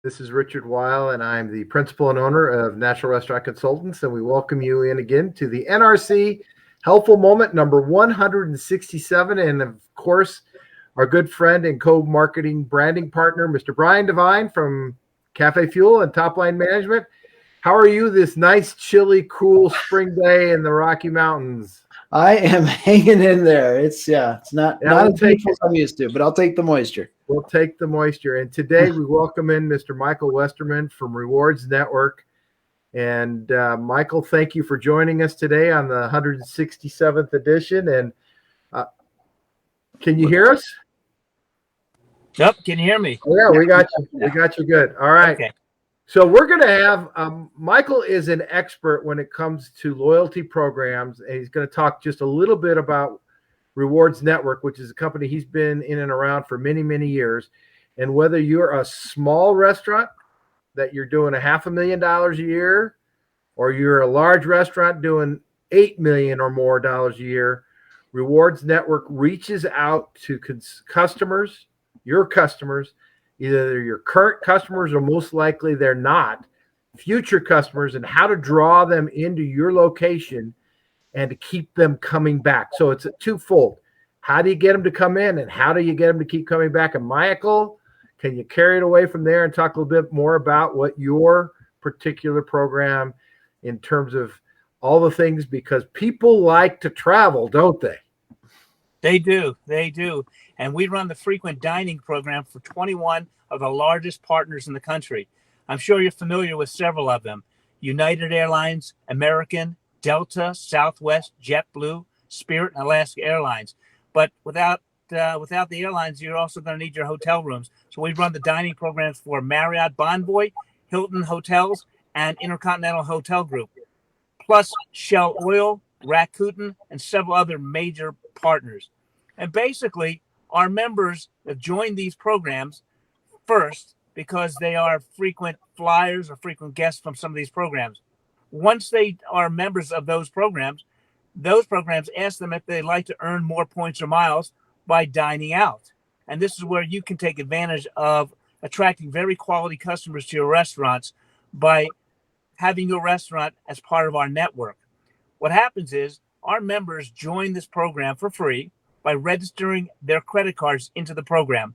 This is Richard Weil, and I'm the principal and owner of National Restaurant Consultants, and we welcome you in again to the NRC Helpful Moment number 167. And of course, our good friend and co-marketing branding partner, Mr. Brian Devine from CafeFuel and Top Line Management. How are you this nice, chilly, cool spring day in the Rocky Mountains? I am hanging in there. It's not as beautiful as I'm used to, but I'll take the moisture. We'll take the moisture. And today we welcome in Mr. Michael Westerman from Rewards Network. And Michael, thank you for joining us today on the 167th edition. And can you hear us? Yep. Can you hear me? Oh, yeah, we got you. We got you good. All right. Okay. So we're going to have Michael is an expert when it comes to loyalty programs, and he's going to talk just a little bit about Rewards Network, which is a company he's been in and around for many, many years. And whether you're a small restaurant that you're doing $500,000 a year, or you're a large restaurant doing $8 million or more a year, Rewards Network reaches out to customers, your customers. Either they're your current customers or most likely they're not, future customers, and how to draw them into your location and to keep them coming back. So it's a twofold. How do you get them to come in, and how do you get them to keep coming back? And Michael, can you carry it away from there and talk a little bit more about what your particular program in terms of all the things, because people like to travel, don't they? They do. They do. And we run the frequent dining program for 21 of the largest partners in the country. I'm sure you're familiar with several of them: United Airlines, American, Delta, Southwest, JetBlue, Spirit, and Alaska Airlines. But without the airlines, you're also going to need your hotel rooms. So we run the dining programs for Marriott Bonvoy, Hilton Hotels, and Intercontinental Hotel Group, plus Shell Oil, Rakuten, and several other major partners. And basically, our members have joined these programs first because they are frequent flyers or frequent guests from some of these programs. Once they are members of those programs ask them if they'd like to earn more points or miles by dining out. And this is where you can take advantage of attracting very quality customers to your restaurants by having your restaurant as part of our network. What happens is our members join this program for free by registering their credit cards into the program.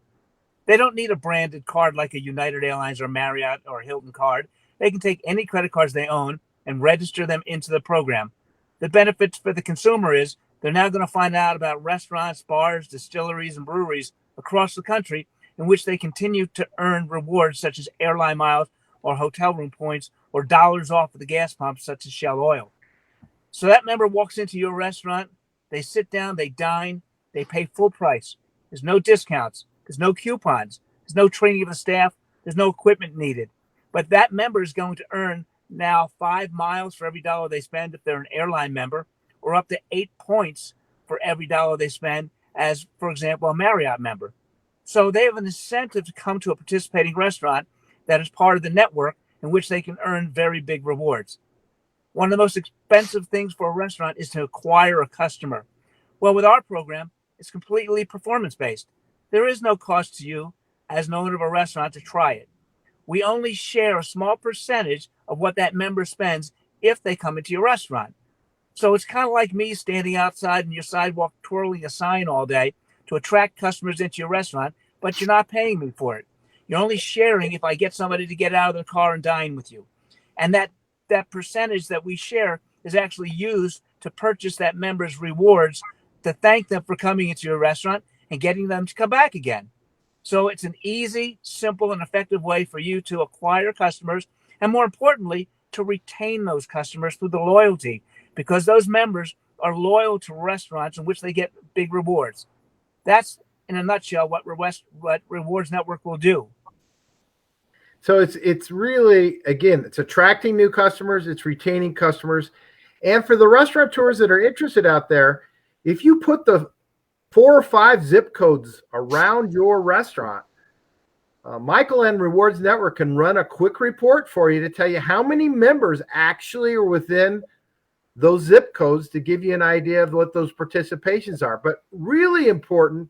They don't need a branded card like a United Airlines or Marriott or Hilton card. They can take any credit cards they own and register them into the program. The benefits for the consumer is they're now going to find out about restaurants, bars, distilleries, and breweries across the country in which they continue to earn rewards such as airline miles or hotel room points or dollars off at the gas pump such as Shell Oil. So that member walks into your restaurant, they sit down, they dine, they pay full price. There's no discounts. There's no coupons. There's no training of the staff. There's no equipment needed. But that member is going to earn now 5 miles for every dollar they spend if they're an airline member, or up to 8 points for every dollar they spend as, for example, a Marriott member. So they have an incentive to come to a participating restaurant that is part of the network in which they can earn very big rewards. One of the most expensive things for a restaurant is to acquire a customer. Well, with our program, it's completely performance-based. There is no cost to you as an owner of a restaurant to try it. We only share a small percentage of what that member spends if they come into your restaurant. So it's kind of like me standing outside on your sidewalk twirling a sign all day to attract customers into your restaurant, but you're not paying me for it. You're only sharing if I get somebody to get out of their car and dine with you. And that percentage that we share is actually used to purchase that member's rewards to thank them for coming into your restaurant and getting them to come back again. So it's an easy, simple, and effective way for you to acquire customers, and more importantly, to retain those customers through the loyalty, because those members are loyal to restaurants in which they get big rewards. That's, in a nutshell, what Rewards Network will do. So it's really, again, it's attracting new customers, it's retaining customers. And for the restaurateurs that are interested out there, if you put the 4 or 5 zip codes around your restaurant, Michael and Rewards Network can run a quick report for you to tell you how many members actually are within those zip codes to give you an idea of what those participations are. But really important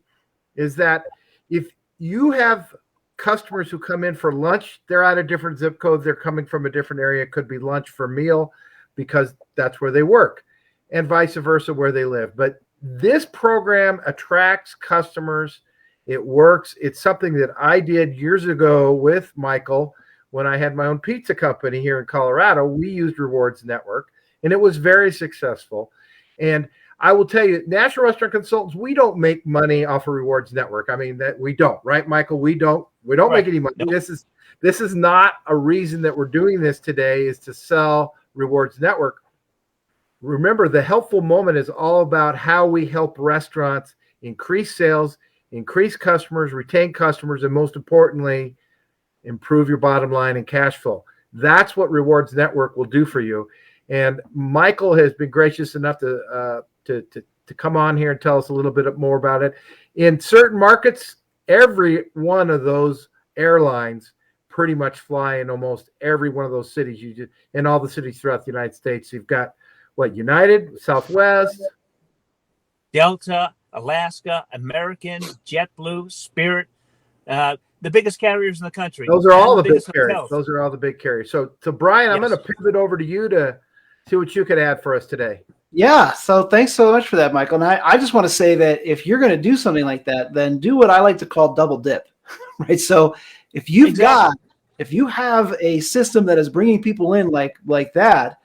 is that if you have customers who come in for lunch, they're at a different zip code. They're coming from a different area. It could be lunch for meal because that's where they work, and vice versa where they live. But this program attracts customers. It works. It's something that I did years ago with Michael when I had my own pizza company here in Colorado. We used Rewards Network, and it was very successful. And I will tell you, National Restaurant Consultants, we don't make money off of Rewards Network. I mean, that we don't, right, Michael? We don't right. Make any money. Nope. This is not a reason that we're doing this today, is to sell Rewards Network. Remember, the helpful moment is all about how we help restaurants increase sales, increase customers, retain customers, and most importantly, improve your bottom line and cash flow. That's what Rewards Network will do for you. And Michael has been gracious enough to come on here and tell us a little bit more about it. In certain markets, every one of those airlines pretty much fly in almost every one of those cities. In all the cities throughout the United States, you've got United, Southwest, Delta, Alaska, American, JetBlue, Spirit, the biggest carriers in the country. Those are all the big carriers. Those are all the big carriers. So Brian, I'm going to pivot over to you to see what you could add for us today. Yeah. So thanks so much for that, Michael. And I just want to say that if you're going to do something like that, then do what I like to call double dip, right? So if you have a system that is bringing people in like that,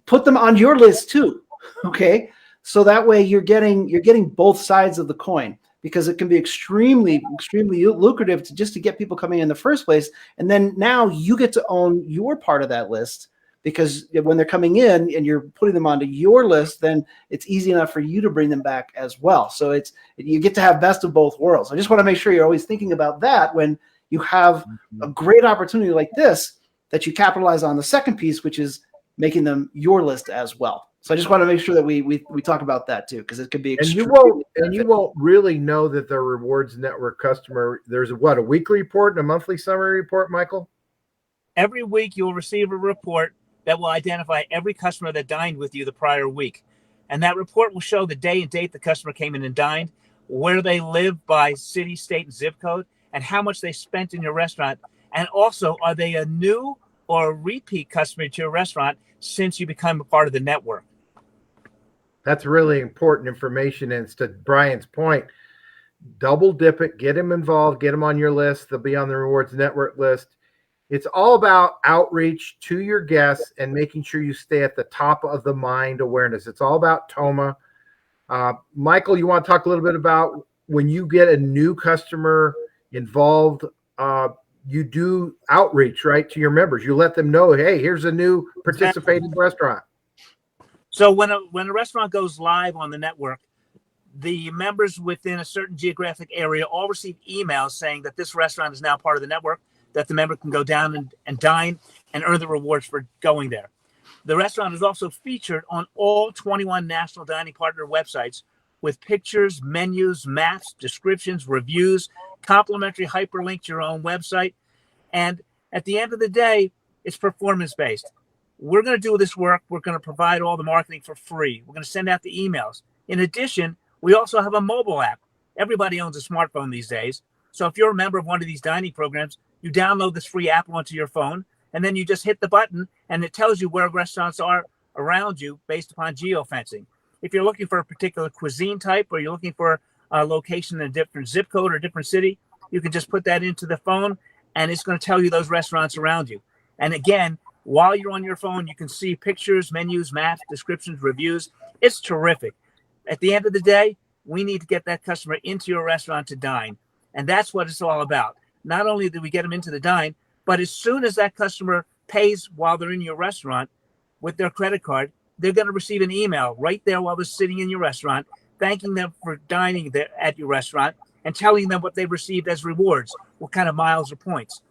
put them on your list too. Okay. So that way you're getting both sides of the coin, because it can be extremely, extremely lucrative to get people coming in the first place. And then now you get to own your part of that list, because when they're coming in and you're putting them onto your list, then it's easy enough for you to bring them back as well. So you get to have best of both worlds. I just want to make sure you're always thinking about that when you have a great opportunity like this, that you capitalize on the second piece, which is making them your list as well. So I just want to make sure that we talk about that too, because it could be you won't really know that the Rewards Network customer. There's a weekly report and a monthly summary report, Michael? Every week you'll receive a report that will identify every customer that dined with you the prior week. And that report will show the day and date the customer came in and dined, where they live by city, state, and zip code, and how much they spent in your restaurant. And also, are they a new or a repeat customer to your restaurant since you become a part of the network? That's really important information. And to Brian's point, double dip it, get them involved, get them on your list. They'll be on the Rewards Network list. It's all about outreach to your guests and making sure you stay at the top of the mind awareness. It's all about TOMA. Michael, you want to talk a little bit about when you get a new customer involved, you do outreach, right, to your members. You let them know, hey, here's a new participating restaurant. So when a restaurant goes live on the network, the members within a certain geographic area all receive emails saying that this restaurant is now part of the network, that the member can go down and dine and earn the rewards for going there. The restaurant is also featured on all 21 National Dining Partner websites with pictures, menus, maps, descriptions, reviews, complimentary hyperlink to your own website. And at the end of the day, it's performance-based. We're going to do this work. We're going to provide all the marketing for free. We're going to send out the emails. In addition, we also have a mobile app. Everybody owns a smartphone these days. So if you're a member of one of these dining programs, you download this free app onto your phone, and then you just hit the button, and it tells you where restaurants are around you based upon geofencing. If you're looking for a particular cuisine type, or you're looking for a location in a different zip code or a different city, you can just put that into the phone, and it's going to tell you those restaurants around you. And again, while you're on your phone, you can see pictures, menus, maps, descriptions, reviews. It's terrific. At the end of the day, we need to get that customer into your restaurant to dine. And that's what it's all about. Not only do we get them into the dine, but as soon as that customer pays while they're in your restaurant with their credit card, they're going to receive an email right there while they're sitting in your restaurant, thanking them for dining there at your restaurant and telling them what they received as rewards, what kind of miles or points.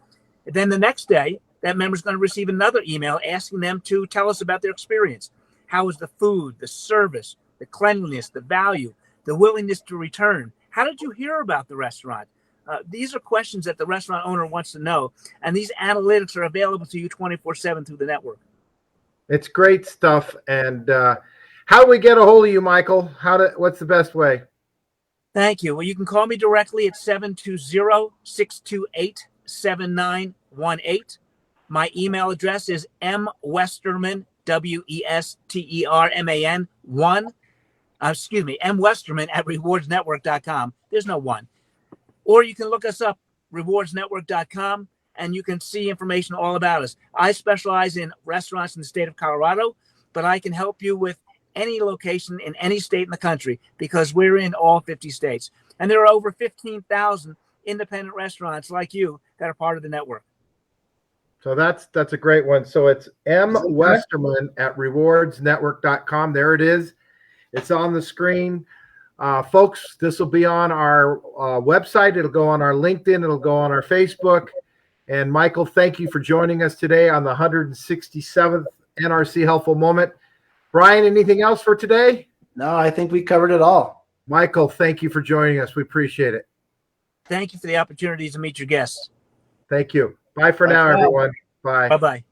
And then the next day, that member's going to receive another email asking them to tell us about their experience. How was the food, the service, the cleanliness, the value, the willingness to return? How did you hear about the restaurant? These are questions that the restaurant owner wants to know, and these analytics are available to you 24/7 through the network. It's great stuff. And how do we get a hold of you, Michael? What's the best way? Thank you. Well, you can call me directly at 720-628 87918. My email address is mwesterman, WESTERMAN 1. Mwesterman at rewardsnetwork.com. There's no one. Or you can look us up, rewardsnetwork.com, and you can see information all about us. I specialize in restaurants in the state of Colorado, but I can help you with any location in any state in the country because we're in all 50 states. And there are over 15,000 independent restaurants like you that are part of the network. So that's a great one. So it's mwesterman at rewardsnetwork.com. There it is. It's on the screen. Folks, this will be on our website. It'll go on our LinkedIn. It'll go on our Facebook. And Michael, thank you for joining us today on the 167th NRC Helpful Moment. Brian, anything else for today? No, I think we covered it all. Michael, thank you for joining us. We appreciate it. Thank you for the opportunity to meet your guests. Thank you. Bye for now, everyone. Bye. Bye-bye.